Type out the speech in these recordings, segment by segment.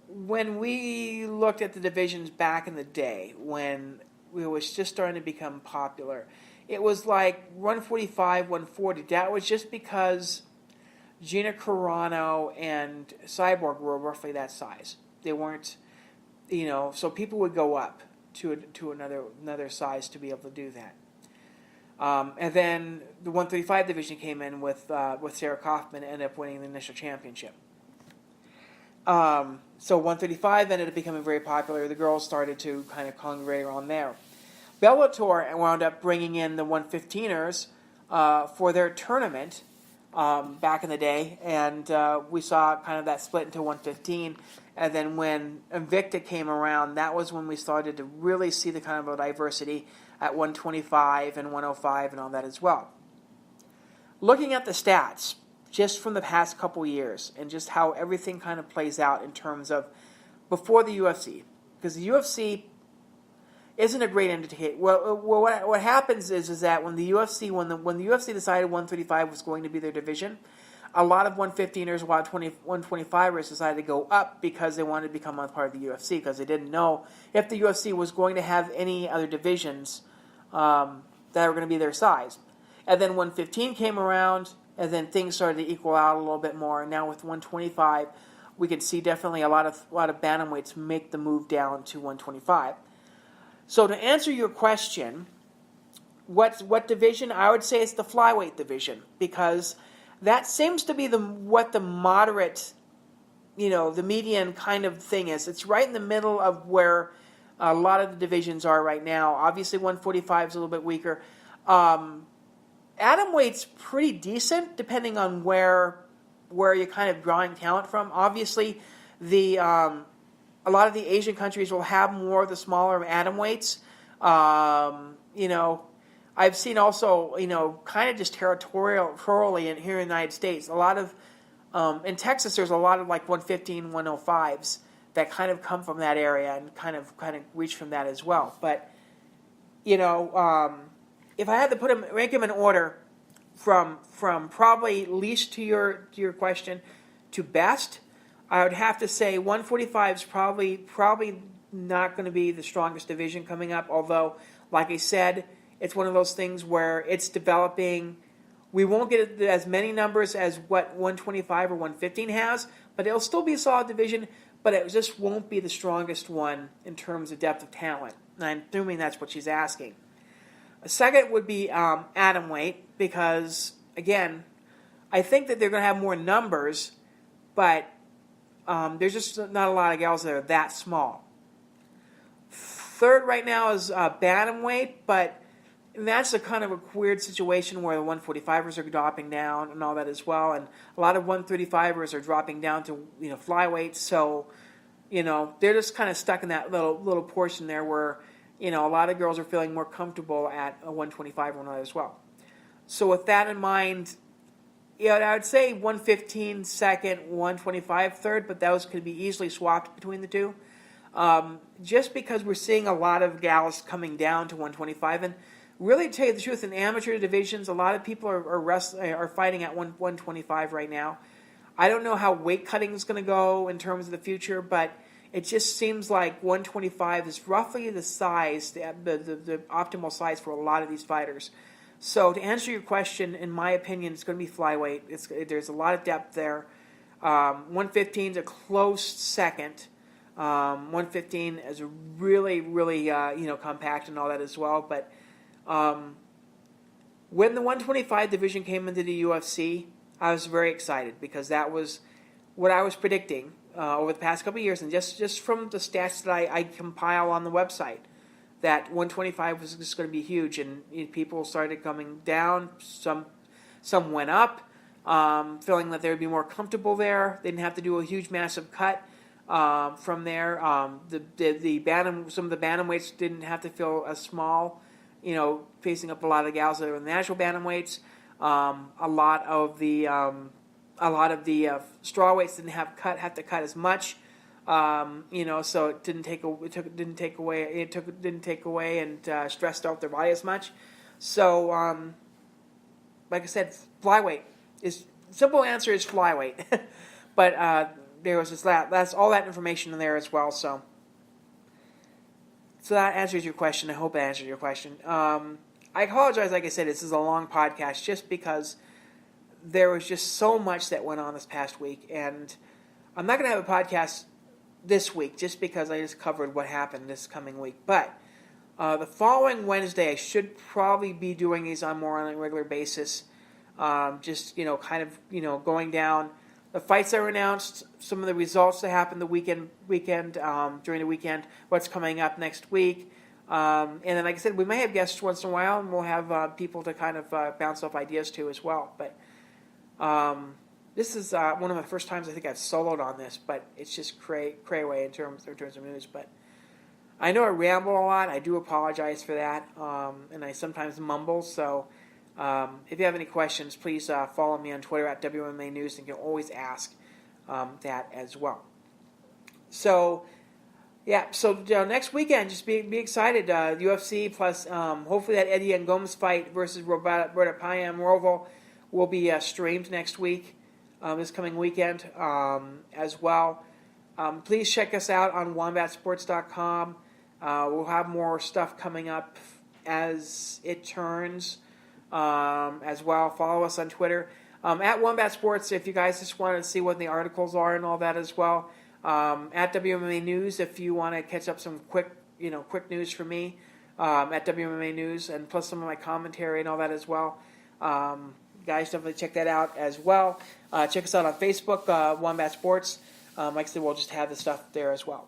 When we looked at the divisions back in the day, when it was just starting to become popular, it was like 145, 140. That was just because Gina Carano and Cyborg were roughly that size. They weren't, so people would go up to another size to be able to do that. And then the 135 division came in with Sarah Kaufman and ended up winning the initial championship. So 135 ended up becoming very popular. The girls started to kind of congregate around there. Bellator wound up bringing in the 115ers for their tournament back in the day, and we saw kind of that split into 115. And then when Invicta came around, that was when we started to really see the kind of a diversity at 125 and 105 and all that as well. Looking at the stats, just from the past couple years, and just how everything kind of plays out in terms of before the UFC, because the UFC isn't a great indicator. Well, what happens is that when the UFC decided 135 was going to be their division, a lot of 115ers, a lot of 125ers decided to go up because they wanted to become a part of the UFC, because they didn't know if the UFC was going to have any other divisions that were going to be their size. And then 115 came around, and then things started to equal out a little bit more. And now with 125, we can see definitely a lot of bantamweights make the move down to 125. So to answer your question, what division? I would say it's the flyweight division, because that seems to be what the moderate, the median kind of thing is. It's right in the middle of where a lot of the divisions are right now. Obviously, 145 is a little bit weaker. Atomweight's pretty decent, depending on where you're kind of drawing talent from. Obviously, a lot of the Asian countries will have more of the smaller atomweights. I've seen also, kind of just territorially here in the United States, a lot of, in Texas, there's a lot of like 115, 105s that kind of come from that area and kind of reach from that as well. But, if I had to rank them in order from probably least to your question to best, I would have to say 145 is probably not going to be the strongest division coming up. Although, like I said, it's one of those things where it's developing. We won't get as many numbers as what 125 or 115 has, but it'll still be a solid division. But it just won't be the strongest one in terms of depth of talent. And I'm assuming that's what she's asking. A second would be atomweight, because, again, I think that they're going to have more numbers, but there's just not a lot of gals that are that small. Third right now is bantamweight, but that's a kind of a weird situation where the 145ers are dropping down and all that as well, and a lot of 135ers are dropping down to flyweight. So they're just kind of stuck in that little portion there where a lot of girls are feeling more comfortable at a 125 or not as well. So with that in mind, I would say 115 second, 125 third, but those could be easily swapped between the two. Just because we're seeing a lot of gals coming down to 125, and really, to tell you the truth, in amateur divisions, a lot of people are fighting at 125 right now. I don't know how weight cutting is going to go in terms of the future, but it just seems like 125 is roughly the size, the optimal size for a lot of these fighters. So to answer your question, in my opinion, it's going to be flyweight. There's a lot of depth there. 115 is a close second. 115 is really, really compact and all that as well. But when the 125 division came into the UFC, I was very excited, because that was what I was predicting over the past couple of years, and just from the stats that I compile on the website, that 125 was just going to be huge, and people started coming down. Some went up, feeling that they would be more comfortable there. They didn't have to do a huge, massive cut from there. Some of the bantamweights didn't have to feel as small, facing up a lot of gals that are in the natural bantamweights. A lot of the strawweights didn't have to cut as much. So it didn't take away and stressed out their body as much. So, like I said, flyweight is simple answer is flyweight, but there was just that's all that information in there as well. So that answers your question. I hope it answered your question. I apologize, like I said, this is a long podcast just because there was just so much that went on this past week. And I'm not going to have a podcast this week just because I just covered what happened this coming week. But the following Wednesday, I should probably be doing these on a regular basis. Just, kind of, going down the fights that were announced, some of the results that happened the weekend during the weekend, what's coming up next week. And then, like I said, we may have guests once in a while, and we'll have people to kind of bounce off ideas to as well. But this is one of the first times I think I've soloed on this, but it's just cray away in terms of news. But I know I ramble a lot. I do apologize for that, and I sometimes mumble. So if you have any questions, please follow me on Twitter at WMA News, and you can always ask that as well. So. Yeah, so next weekend, just be excited. UFC plus hopefully that Eddie and Gomes fight versus Roberta Payam-Roval will be streamed next week, this coming weekend as well. Please check us out on wombatsports.com. We'll have more stuff coming up as it turns as well. Follow us on Twitter at Wombat Sports if you guys just want to see what the articles are and all that as well. At WMA News, if you want to catch up some quick news from me, at WMA News, and plus some of my commentary and all that as well. Guys, definitely check that out as well. Check us out on Facebook, Wombat Sports. Like I said, we'll just have the stuff there as well.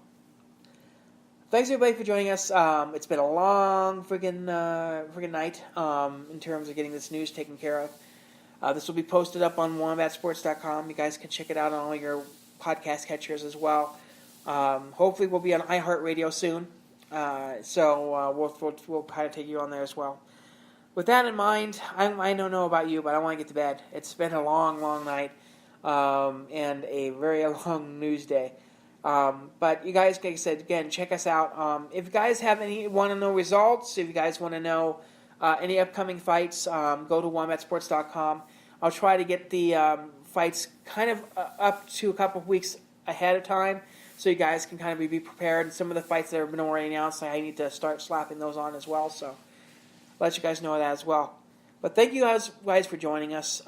Thanks everybody for joining us. It's been a long friggin' night in terms of getting this news taken care of. This will be posted up on wombatsports.com. You guys can check it out on all your podcast catchers as well. Hopefully we'll be on iHeartRadio soon, so we'll kind of take you on there as well. With that in mind, I don't know about you, but I want to get to bed. It's been a long night and a very long news day. But you guys, like I said, again, check us out. If you guys want to know results, if you guys want to know any upcoming fights, go to wombatsports.com. I'll try to get the fights kind of up to a couple of weeks ahead of time, so you guys can kind of be prepared. And some of the fights that have been already announced, I need to start slapping those on as well. So let you guys know that as well. But thank you guys for joining us.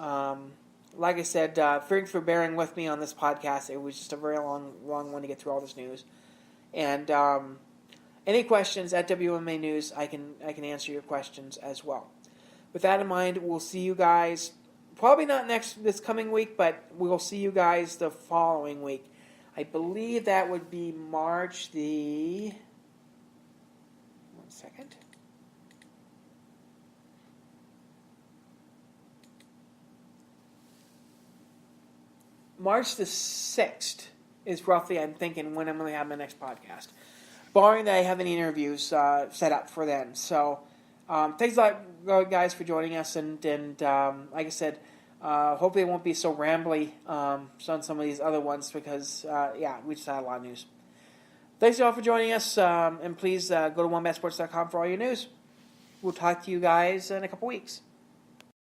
Like I said, thanks for bearing with me on this podcast. It was just a very long one to get through all this news. And any questions at WMA News, I can answer your questions as well. With that in mind, we'll see you guys. Probably not this coming week, but we'll see you guys the following week. I believe that would be March the... One second. March the 6th is roughly, I'm thinking, when I'm going to have my next podcast. Barring that I have any interviews set up for then. So... thanks a lot, guys, for joining us, and like I said, hopefully it won't be so rambly on some of these other ones because, we just had a lot of news. Thanks all for joining us, and please go to wombatsports.com for all your news. We'll talk to you guys in a couple weeks.